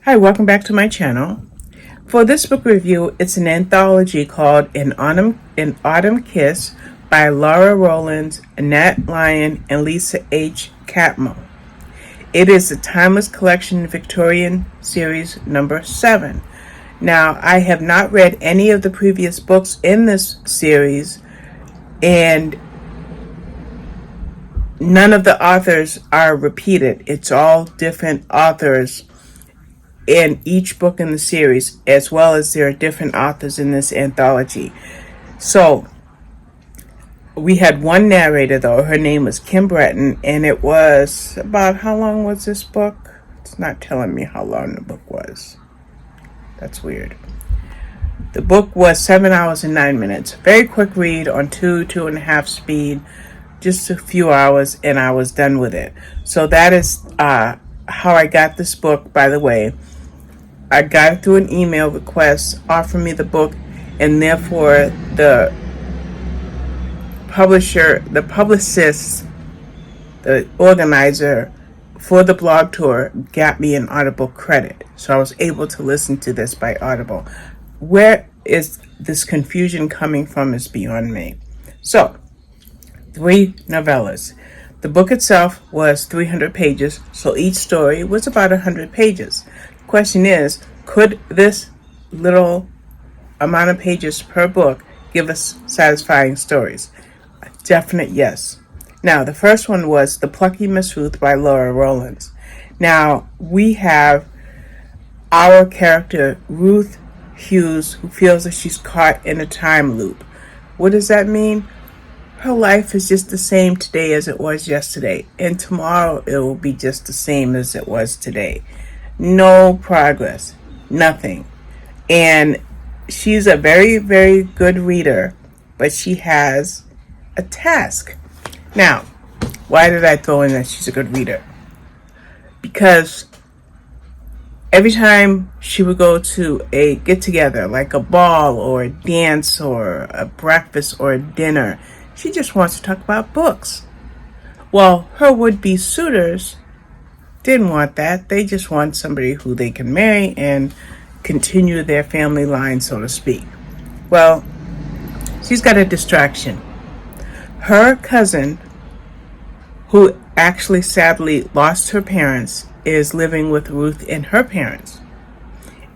Hi, welcome back to my channel. For this book review, it's an anthology called An Autumn Kiss by Laura Rollins, Annette, Lyon, and Lisa H. Catmull. It is the Timeless Collection Victorian Series number 7. Now, I have not read any of the previous books in this series, and none of the authors are repeated. It's all different authors in each book in the series, as well as there are different authors in this anthology. So we had one narrator, though. Her name was Kim Breton, and it was about, how long was this book? It's not telling me how long the book was. That's weird. The book was 7 hours and 9 minutes. Very quick read on 2.5 speed, just a few hours, and I was done with it. So that is how I got this book, by the way. I got it through an email request offering me the book, and therefore the publicist, the organizer for the blog tour got me an Audible credit. So I was able to listen to this by Audible. Where is this confusion coming from is beyond me. So, 3 novellas. The book itself was 300 pages, so each story was about 100 pages. The question is, could this little amount of pages per book give us satisfying stories? A definite yes. Now, the first one was The Plucky Miss Ruth by Laura Rollins. Now, we have our character, Ruth Hughes, who feels that she's caught in a time loop. What does that mean? Her life is just the same today as it was yesterday, and tomorrow it will be just the same as it was today. No progress, nothing. And she's a very, very good reader, but she has a task. Now, why did I throw in that she's a good reader? Because every time she would go to a get-together, like a ball or a dance or a breakfast or a dinner, she just wants to talk about books. Well, her would-be suitors didn't want that. They just want somebody who they can marry and continue their family line, so to speak. Well, she's got a distraction. Her cousin, who actually sadly lost her parents, is living with Ruth and her parents.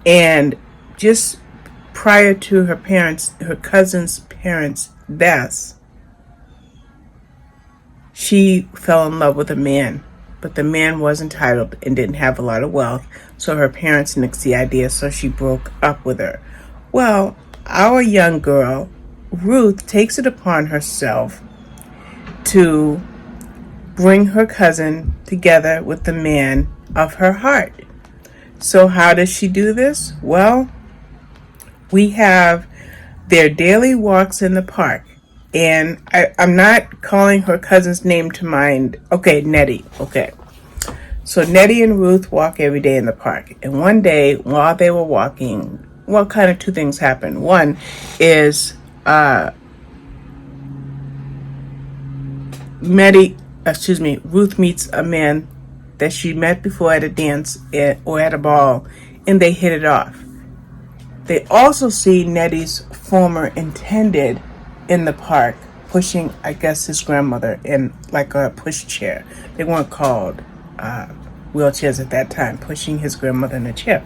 And just prior to her cousin's parents' deaths, she fell in love with a man, but the man was entitled and didn't have a lot of wealth, so her parents nixed the idea, so she broke up with her. Well, our young girl, Ruth, takes it upon herself to bring her cousin together with the man of her heart. So how does she do this? Well, we have their daily walks in the park. And I'm not calling her cousin's name to mind. Okay, Nettie. Okay. So Nettie and Ruth walk every day in the park. And one day, while they were walking, well, kind of 2 things happened. One is Ruth meets a man that she met before at a dance or at a ball, and they hit it off. They also see Nettie's former intended in the park pushing, I guess, his grandmother in like a pushchair. They weren't called wheelchairs at that time, pushing his grandmother in a chair.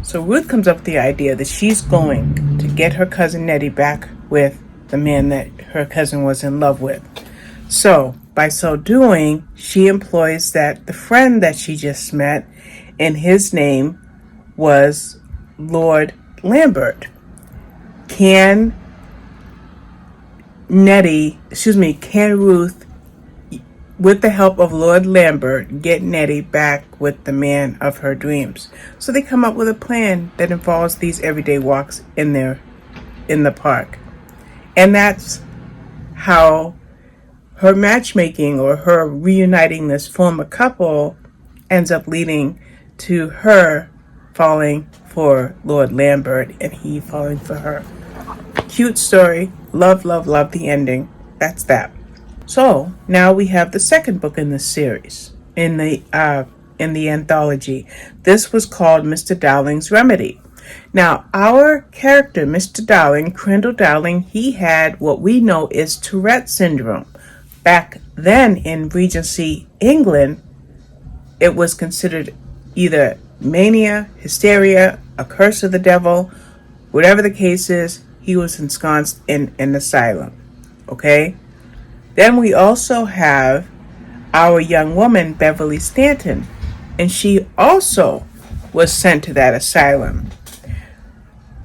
So Ruth comes up with the idea that she's going to get her cousin Nettie back with the man that her cousin was in love with. So by so doing, she employs the friend that she just met, and his name was Lord Lambert. Can Ruth, with the help of Lord Lambert, get Nettie back with the man of her dreams? So they come up with a plan that involves these everyday walks in the park. And that's how her matchmaking, or her reuniting this former couple, ends up leading to her falling for Lord Lambert and he falling for her. Cute story. Love, love, love the ending. That's that. So now we have the second book in this series, in the in the anthology. This was called Mr. Dowling's Remedy. Now, our character, Mr. Dowling, Crandall Dowling, he had what we know is Tourette syndrome. Back then in Regency, England, it was considered either mania, hysteria, a curse of the devil. Whatever the case is, he was ensconced in an asylum. Okay? Then we also have our young woman, Beverly Stanton, and she also was sent to that asylum.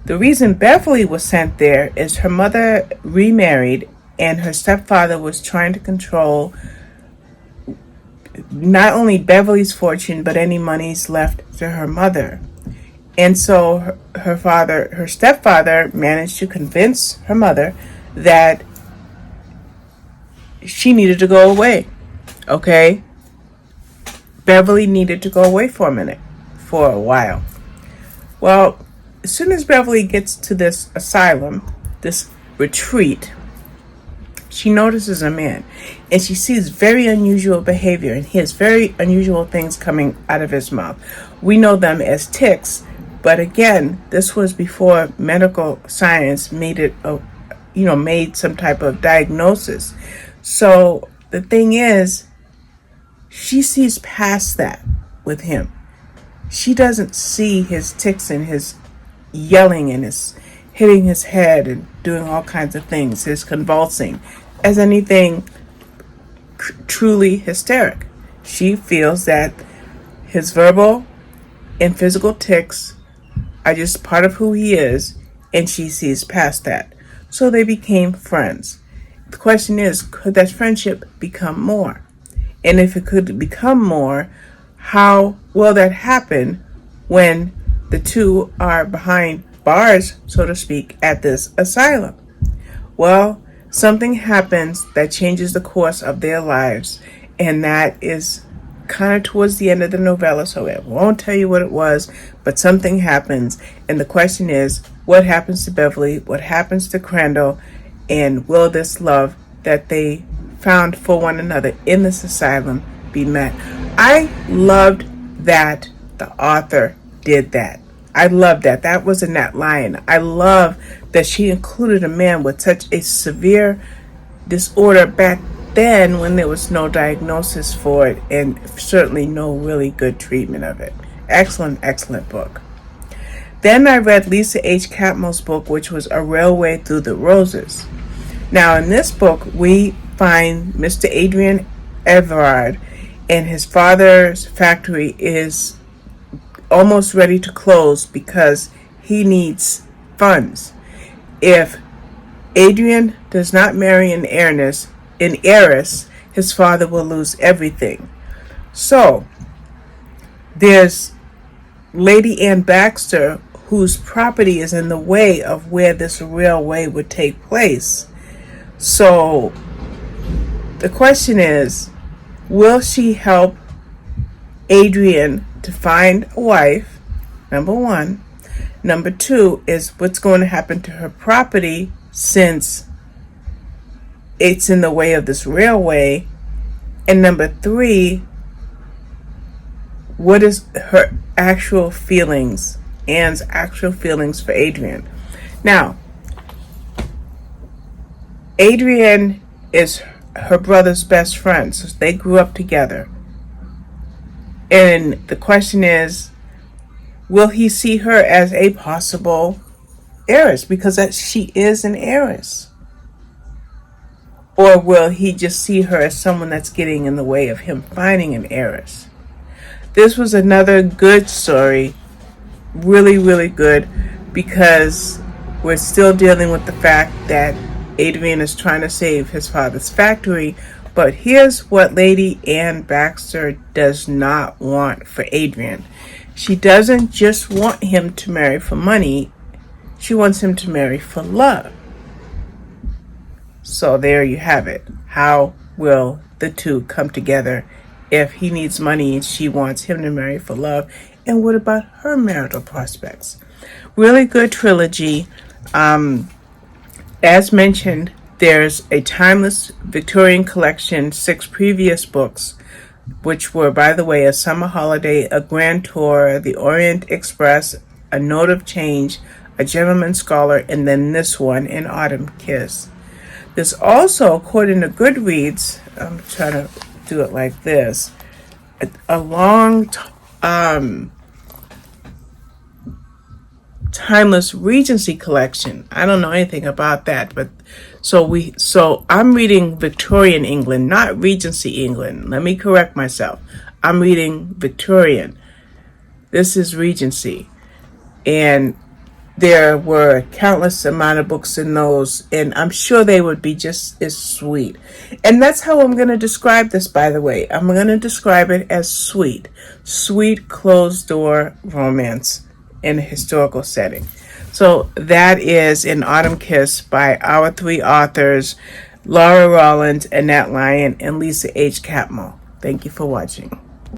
The reason Beverly was sent there is her mother remarried and her stepfather was trying to control not only Beverly's fortune but any monies left to her mother. And so her stepfather managed to convince her mother that she needed to go away. Okay? Beverly needed to go away for a while. Well, as soon as Beverly gets to this asylum, this retreat, she notices a man and she sees very unusual behavior and he has very unusual things coming out of his mouth. We know them as tics, but again, this was before medical science made some type of diagnosis. So the thing is, she sees past that with him. She doesn't see his tics and his yelling and his hitting his head and doing all kinds of things, his convulsing, as anything truly hysteric. She feels that his verbal and physical tics are just part of who he is, and she sees past that. So they became friends. The question is, could that friendship become more? And if it could become more, how will that happen when the two are behind bars, so to speak, at this asylum? Well, something happens that changes the course of their lives, and that is kind of towards the end of the novella, so I won't tell you what it was, but something happens, and the question is, what happens to Beverly, what happens to Crandall, and will this love that they found for one another in this asylum be met? I loved that the author did that. I love that. That was Annette Lyon. I love that she included a man with such a severe disorder back then when there was no diagnosis for it and certainly no really good treatment of it. Excellent, excellent book. Then I read Lisa H. Catmull's book, which was A Railway Through the Roses. Now, in this book, we find Mr. Adrian Everard, and his father's factory is almost ready to close because he needs funds. If Adrian does not marry an heiress, his father will lose everything. So, there's Lady Ann Baxter, whose property is in the way of where this railway would take place. So, the question is, will she help Adrian to find a wife? Number one. Number two is what's going to happen to her property since it's in the way of this railway. And number three, what is her actual feelings, Anne's actual feelings for Adrian? Now, Adrian is her brother's best friend, so they grew up together. And the question is, will he see her as a possible heiress because she is an heiress? Or will he just see her as someone that's getting in the way of him finding an heiress? This was another good story, really, really good, because we're still dealing with the fact that Adrian is trying to save his father's factory. But here's what Lady Ann Baxter does not want for Adrian. She doesn't just want him to marry for money. She wants him to marry for love. So there you have it. How will the two come together if he needs money and she wants him to marry for love? And what about her marital prospects? Really good trilogy. As mentioned, there's a timeless Victorian collection, 6 previous books which were, by the way, A Summer Holiday, A Grand Tour, The Orient Express, A Note of Change, A Gentleman's Scholar, and then this one, An Autumn Kiss. There's also, according to Goodreads, I'm trying to do it like this, a long timeless Regency collection. I don't know anything about that, but so I'm reading Victorian England, not Regency England. Let me correct myself. I'm reading Victorian. This is Regency. And there were a countless amount of books in those, and I'm sure they would be just as sweet. And that's how I'm going to describe this, by the way. I'm going to describe it as sweet. Sweet closed-door romance in a historical setting. So that is An Autumn Kiss by our three authors, Laura Rollins, Annette, Lyon, and Lisa H. Catmull. Thank you for watching.